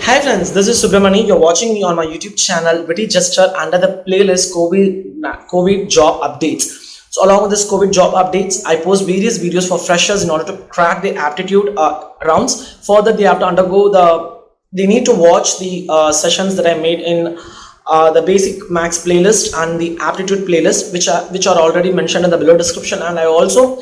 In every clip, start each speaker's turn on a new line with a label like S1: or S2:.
S1: Hi friends, this is Subramani. You're watching me on my YouTube channel, Witty Gesture, under the playlist COVID job updates. So along with this COVID job updates, I post various videos for freshers in order to crack the aptitude rounds. For that, they have to undergo they need to watch the sessions that I made in the basic max playlist and the aptitude playlist, which are already mentioned in the below description. And I also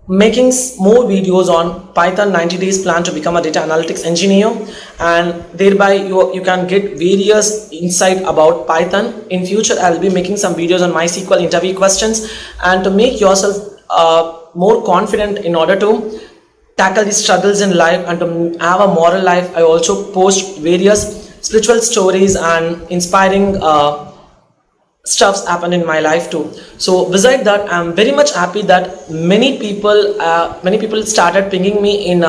S1: making more videos on Python 90 days plan to become a data analytics engineer, and thereby you can get various insight about Python. In future I'll be making some videos on MySQL interview questions, and to make yourself more confident in order to tackle these struggles in life and to have a moral life, I also post various spiritual stories and inspiring stuffs happen in my life too. So beside that, I'm very much happy that many people started pinging me in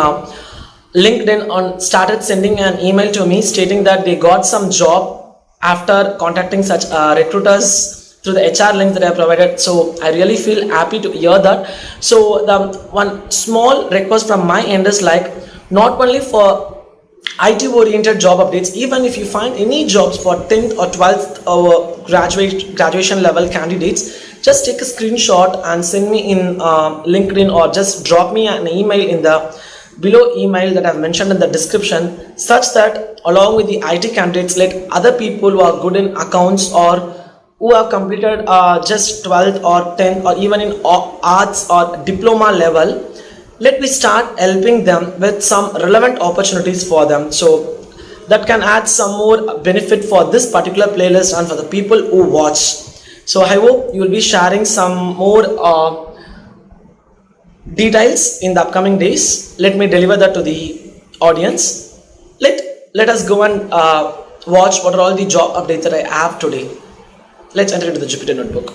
S1: LinkedIn, on started sending an email to me stating that they got some job after contacting such recruiters through the HR link that I provided. So I really feel happy to hear that. So the one small request from my end is like, not only for IT oriented job updates, even if you find any jobs for 10th or 12th or graduation level candidates, just take a screenshot and send me in LinkedIn, or just drop me an email in the below email that I've mentioned in the description, such that along with the IT candidates, let other people who are good in accounts or who have completed just 12th or 10th or even in arts or diploma level, let me start helping them with some relevant opportunities for them, so that can add some more benefit for this particular playlist and for the people who watch. So I hope you will be sharing some more details in the upcoming days. Let me deliver that to the audience. Let us go and watch what are all the job updates that I have today. Let's enter into the Jupyter notebook.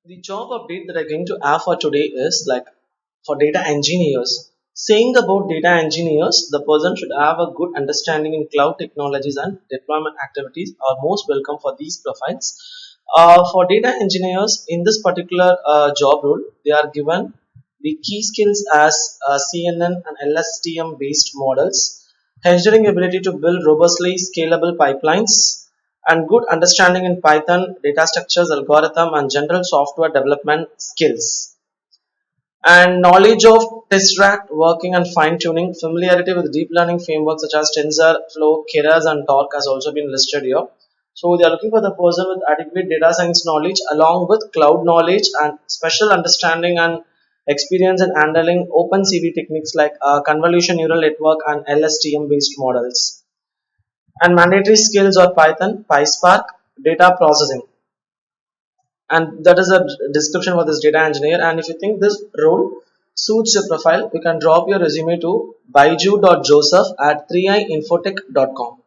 S1: The job update that I'm going to have for today is like for data engineers. Saying about data engineers, the person should have a good understanding in cloud technologies and deployment activities are most welcome for these profiles. For data engineers in this particular job role, they are given the key skills as CNN and LSTM based models, engineering ability to build robustly scalable pipelines, and good understanding in Python, data structures, algorithm, and general software development skills, and knowledge of test-rack working and fine-tuning. Familiarity with deep learning frameworks such as TensorFlow, Keras, and Torque has also been listed here. So they are looking for the person with adequate data science knowledge along with cloud knowledge and special understanding and experience in handling OpenCV techniques like convolution neural network and LSTM based models. And mandatory skills are Python, PySpark, data processing. And that is a description for this data engineer. And if you think this role suits your profile, you can drop your resume to baiju.joseph at 3iinfotech.com.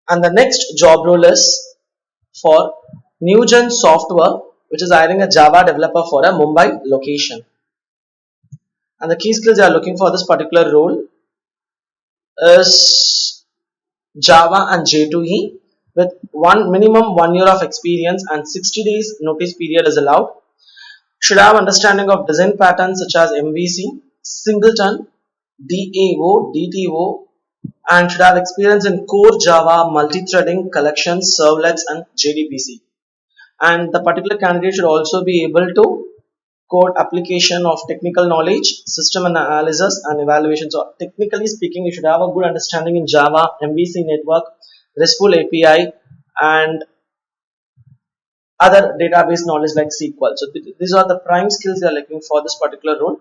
S1: And the next job role is for Newgen Software, which is hiring a Java developer for a Mumbai location. And the key skills they are looking for this particular role is Java and J2E with minimum 1 year of experience and 60 days notice period is allowed. Should have understanding of design patterns such as MVC, Singleton, DAO, DTO, and should have experience in core Java, multi-threading, collections, servlets, and JDBC. And the particular candidate should also be able to code application of technical knowledge, system analysis, and evaluation. So technically speaking, you should have a good understanding in Java, MVC network, RESTful API, and other database knowledge like SQL. So these are the prime skills they are looking for this particular role.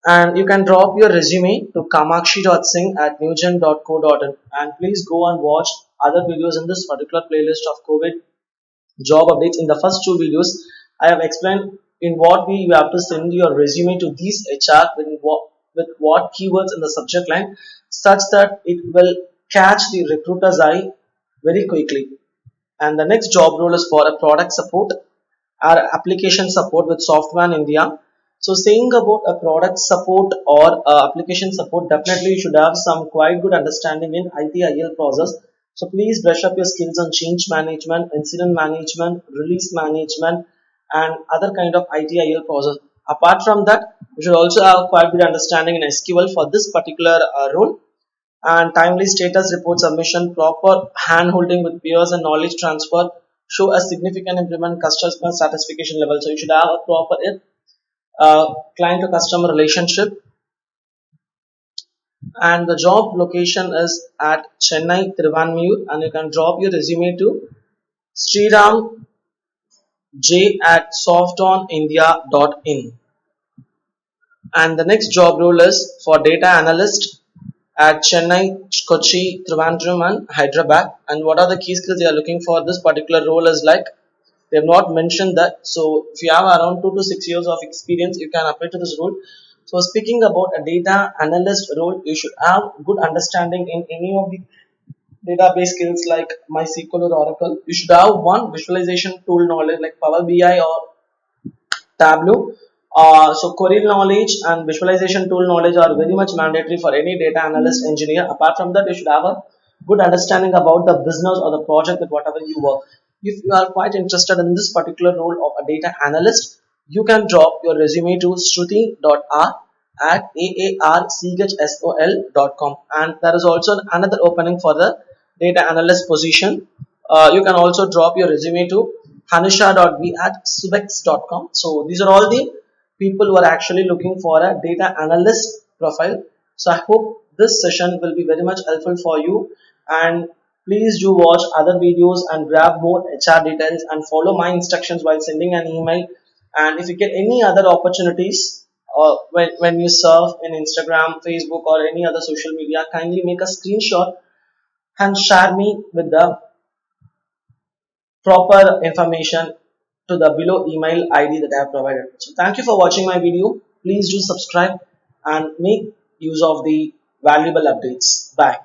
S1: And you can drop your resume to kamakshi.singh at newgen.co.in, and please go and watch other videos in this particular playlist of COVID job updates. In the first two videos, I have explained in what way you have to send your resume to these HR with what keywords in the subject line, such that it will catch the recruiter's eye very quickly. And the next job role is for a product support or application support with Software in India. So saying about a product support or application support, definitely you should have some quite good understanding in ITIL process. So please brush up your skills on change management, incident management, release management, and other kind of ITIL process. Apart from that, you should also have quite good understanding in SQL for this particular role, and timely status report submission, proper hand holding with peers and knowledge transfer show a significant improvement in customer satisfaction level. So you should have a proper client to customer relationship, and the job location is at Chennai, Thiruvanmiyur, and you can drop your resume to Sriram J at softonindia.in. And the next job role is for data analyst at Chennai, Kochi, Trivandrum, and Hyderabad. And what are the key skills they are looking for? This particular role is like they have not mentioned that. So if you have around 2 to 6 years of experience, you can apply to this role. So speaking about a data analyst role, you should have good understanding in any of the database skills like MySQL or Oracle. You should have one visualization tool knowledge like Power BI or Tableau. So query knowledge and visualization tool knowledge are very much mandatory for any data analyst engineer. Apart from that, you should have a good understanding about the business or the project that whatever you work. If you are quite interested in this particular role of a data analyst, you can drop your resume to shruti.r at aarchsol.com, and there is also another opening for the data analyst position. You can also drop your resume to hanusha.b at subex.com. So these are all the people who are actually looking for a data analyst profile. So I hope this session will be very much helpful for you, and please do watch other videos and grab more HR details and follow my instructions while sending an email. And if you get any other opportunities when you surf in Instagram, Facebook, or any other social media, kindly make a screenshot and share me with the proper information to the below email ID that I have provided. So thank you for watching my video. Please do subscribe and make use of the valuable updates. Bye.